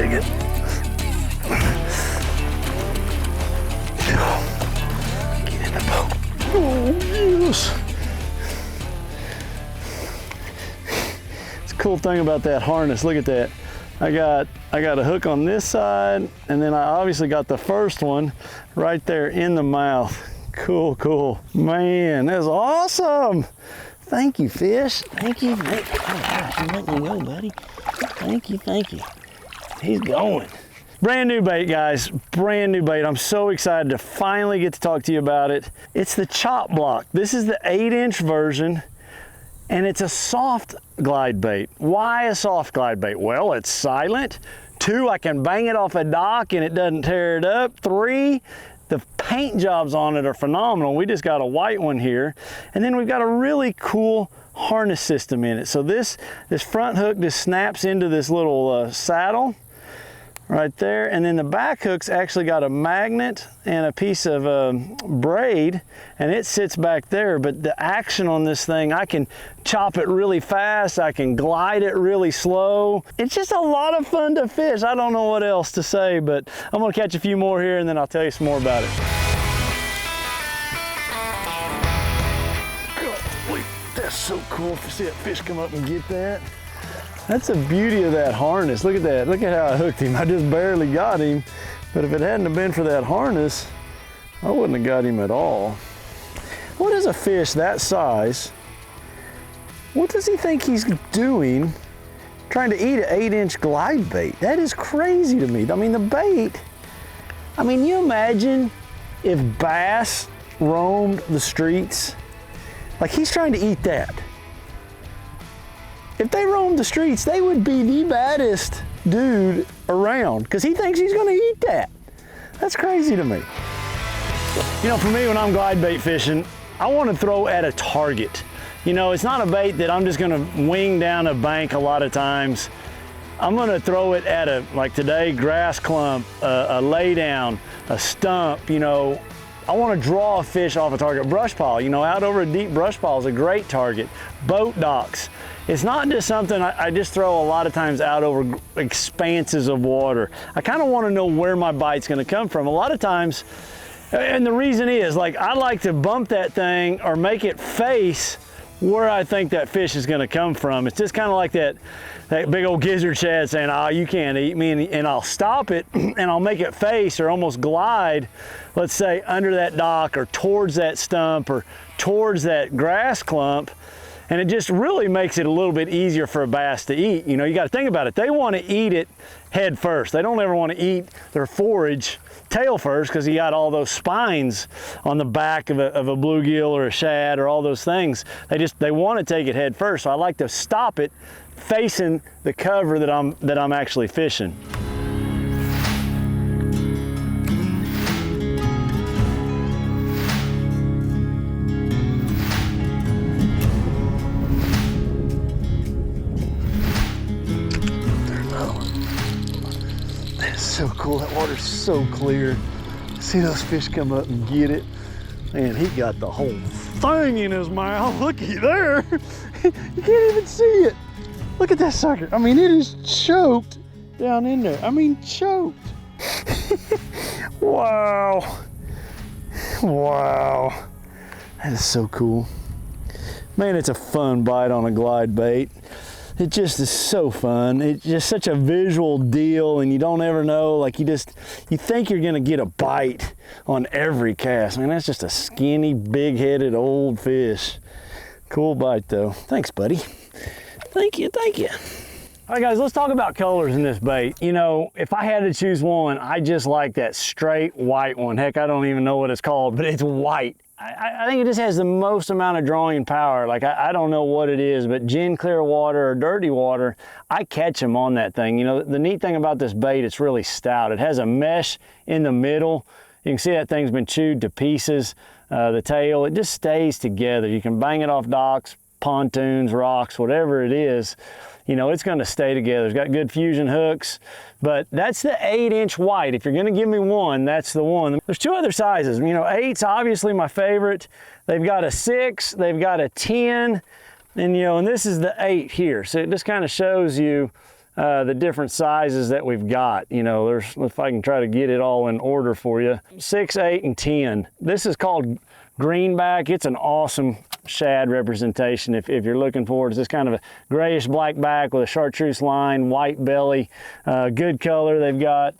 dig it. Get in the boat. Oh, yes. It's a cool thing about that harness. Look at that. I got a hook on this side, and then I obviously got the first one right there in the mouth. Cool, cool. Man, that's awesome. Thank you, fish. Thank you. Oh, gosh, you let me go, buddy. Thank you, thank you. He's going. Brand new bait, guys. Brand new bait. I'm so excited to finally get to talk to you about it. It's the chop block. This is the 8-inch version, and it's a soft glide bait. Why a soft glide bait? Well, it's silent. 2, I can bang it off a dock and it doesn't tear it up. 3, the paint jobs on it are phenomenal. We just got a white one here. And then we've got a really cool harness system in it. So this front hook just snaps into this little saddle right there, and then the back hook's actually got a magnet and a piece of braid, and it sits back there. But the action on this thing, I can chop it really fast, I can glide it really slow. It's just a lot of fun to fish. I don't know what else to say, but I'm gonna catch a few more here and then I'll tell you some more about it. Golly, that's so cool to see that fish come up and get that. That's the beauty of that harness. Look at that. Look at how I hooked him. I just barely got him. But if it hadn't have been for that harness, I wouldn't have got him at all. What is a fish that size? What does he think he's doing trying to eat an 8-inch glide bait? That is crazy to me. I mean, the bait, I mean, you imagine if bass roamed the streets, like he's trying to eat that. If they roamed the streets, they would be the baddest dude around because he thinks he's gonna eat that. That's crazy to me. You know, for me, when I'm glide bait fishing, I wanna throw at a target. You know, it's not a bait that I'm just gonna wing down a bank a lot of times. I'm gonna throw it at a, like today, grass clump, a lay down, a stump, you know. I want to draw a fish off a target. Brush pile, you know, out over a deep brush pile is a great target. Boat docks. It's not just something I just throw a lot of times out over expanses of water. I kind of want to know where my bite's going to come from. A lot of times, and the reason is, like, I like to bump that thing or make it face where I think that fish is going to come from. It's just kind of like that big old gizzard shad saying, "Ah, you can't eat me," and I'll stop it and I'll make it face or almost glide, let's say under that dock or towards that stump or towards that grass clump, and it just really makes it a little bit easier for a bass to eat. You know, you got to think about it. They want to eat it head first. They don't ever want to eat their forage tail first because you got all those spines on the back of a bluegill or a shad or all those things. They want to take it head first. So I like to stop it facing the cover that I'm actually fishing. That's so cool. That water's so clear. See those fish come up and get it. Man, he got the whole thing in his mouth. Looky there. You can't even see it. Look at that sucker. I mean, it is choked down in there. I mean, choked. Wow. Wow. That is so cool. Man, it's a fun bite on a glide bait. It just is so fun. It's just such a visual deal, and you don't ever know, like you think you're gonna get a bite on every cast. Man, that's just a skinny, big-headed old fish. Cool bite though. Thanks, buddy. Thank you, thank you. All right, guys, let's talk about colors in this bait. You know, if I had to choose one, I just like that straight white one. Heck, I don't even know what it's called, but it's white. I think it just has the most amount of drawing power. Like, I don't know what it is, but gin clear water or dirty water, I catch them on that thing. You know, the neat thing about this bait, it's really stout. It has a mesh in the middle. You can see that thing's been chewed to pieces. The tail, it just stays together. You can bang it off docks, pontoons, rocks, whatever it is. You know, it's gonna stay together. It's got good fusion hooks, but that's the 8-inch white. If you're gonna give me one, that's the one. There's 2 other sizes. You know, 8's obviously my favorite. They've got a 6, they've got a 10, and you know, and this is the 8 here. So it just kind of shows you the different sizes that we've got. You know, there's, if I can try to get it all in order for you, 6, 8, and 10. This is called greenback. It's an awesome shad representation if you're looking for it. It's just kind of a grayish black back with a chartreuse line, white belly, good color. They've got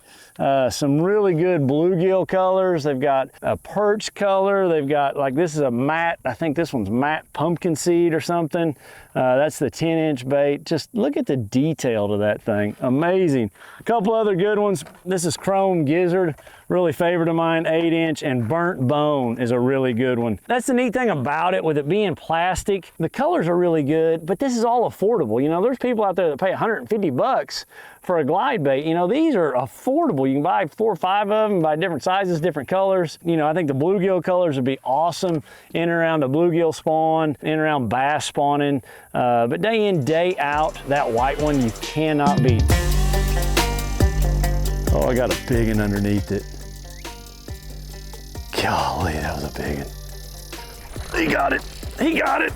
some really good bluegill colors. They've got a perch color. They've got, like, this is a matte, I think this one's matte pumpkin seed or something. That's the 10-inch bait. Just look at the detail to that thing. Amazing. A couple other good ones. This is chrome gizzard, really favorite of mine, 8-inch, and burnt bone is a really good one. That's the neat thing about it, with it being plastic. The colors are really good, but this is all affordable. You know, there's people out there that pay 150 bucks for a glide bait. You know, these are affordable. You can buy 4 or 5 of them, buy different sizes, different colors. You know, I think the bluegill colors would be awesome in and around the bluegill spawn, in and around bass spawning. But day in, day out, that white one you cannot beat. Oh, I got a big one underneath it. Golly, that was a big one. He got it. He got it.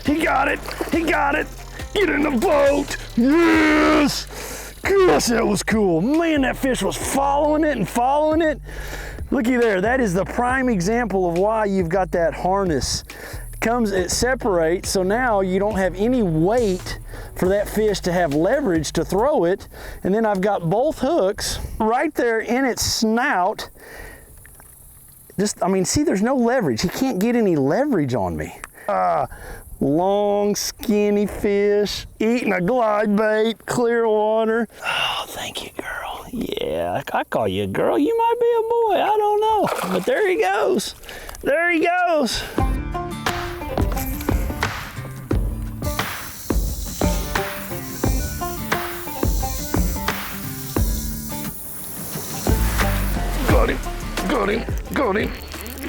He got it. He got it. Get in the boat. Yes. Gosh, that was cool. Man, that fish was following it and following it. Looky there. That is the prime example of why you've got that harness. It separates, so now you don't have any weight for that fish to have leverage to throw it. And then I've got both hooks right there in its snout. Just, I mean, see, there's no leverage. He can't get any leverage on me. Long, skinny fish, eating a glide bait, clear water. Oh, thank you, girl. Yeah, I call you a girl. You might be a boy, I don't know. But there he goes. There he goes. Got him, got him, got him.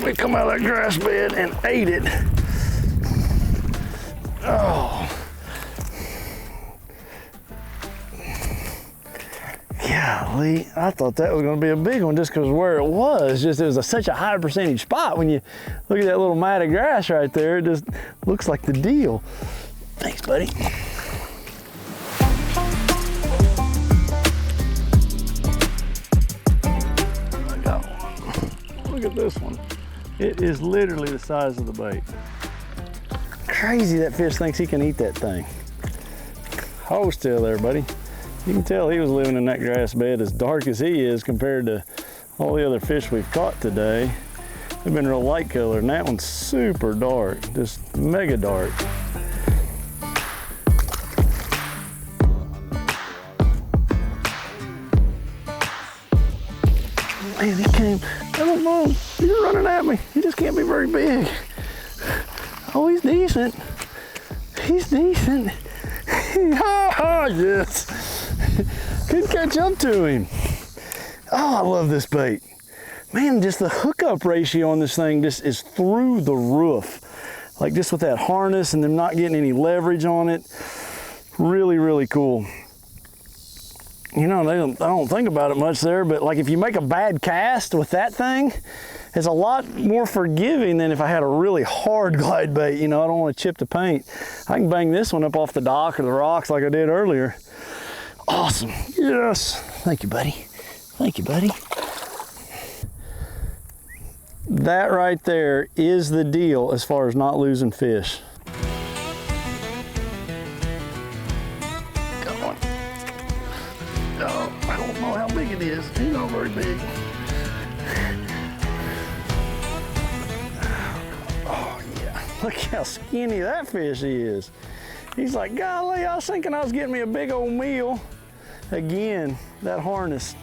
We come out of that grass bed and ate it. Oh. Golly, I thought that was gonna be a big one just because where it was. Just it was such a high percentage spot. When you look at that little mat of grass right there, it just looks like the deal. Thanks, buddy. Look at this one. It is literally the size of the bait. Crazy that fish thinks he can eat that thing. Hold still there, buddy. You can tell he was living in that grass bed as dark as he is compared to all the other fish we've caught today. They've been real light colored, and that one's super dark, just mega dark. Man, he came, I don't know, he's running at me. He just can't be very big. Oh, he's decent. He's decent. Yes. Couldn't catch up to him. Oh, I love this bait. Man, just the hookup ratio on this thing just is through the roof. Like just with that harness and them not getting any leverage on it. Really, really cool. You know, I don't think about it much there, but like if you make a bad cast with that thing, it's a lot more forgiving than if I had a really hard glide bait. You know, I don't want to chip the paint. I can bang this one up off the dock or the rocks like I did earlier. Awesome. Yes. Thank you, buddy. Thank you, buddy. That right there is the deal as far as not losing fish. I don't know how big it is. He's not very big. Oh yeah, look how skinny that fish is. He's like, golly, I was thinking I was getting me a big old meal. Again, that harness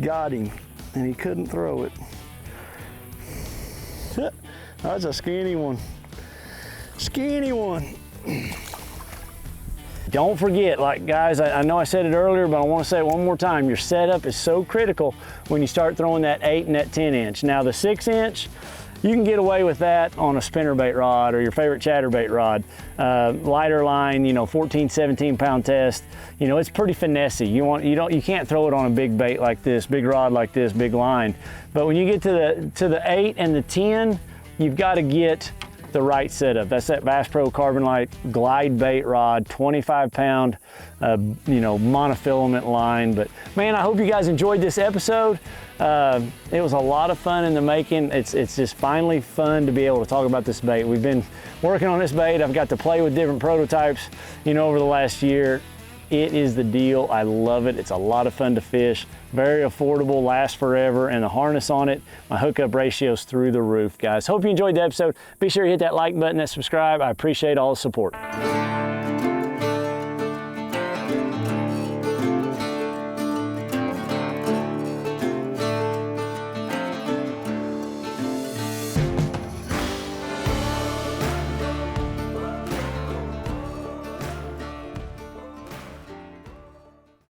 got him and he couldn't throw it. That's a skinny one. Skinny one. Don't forget, like guys, I know I said it earlier, but I want to say it one more time. Your setup is so critical when you start throwing that 8 and that 10-inch. Now the 6-inch, you can get away with that on a spinnerbait rod or your favorite chatterbait rod. Lighter line, you know, 14, 17 pound test. You know, it's pretty finessey. You can't throw it on a big bait like this, big rod like this, big line. But when you get to the 8 and the 10, you've got to get the right setup. That's that Bass Pro Carbon Light Glide Bait rod, 25-pound, you know, monofilament line. But man, I hope you guys enjoyed this episode. It was a lot of fun in the making. It's just finally fun to be able to talk about this bait. We've been working on this bait. I've got to play with different prototypes, you know, over the last year. It is the deal. I love it. It's a lot of fun to fish. Very affordable, lasts forever, and the harness on it, my hookup ratio's through the roof, guys. Hope you enjoyed the episode. Be sure to hit that like button, that subscribe. I appreciate all the support.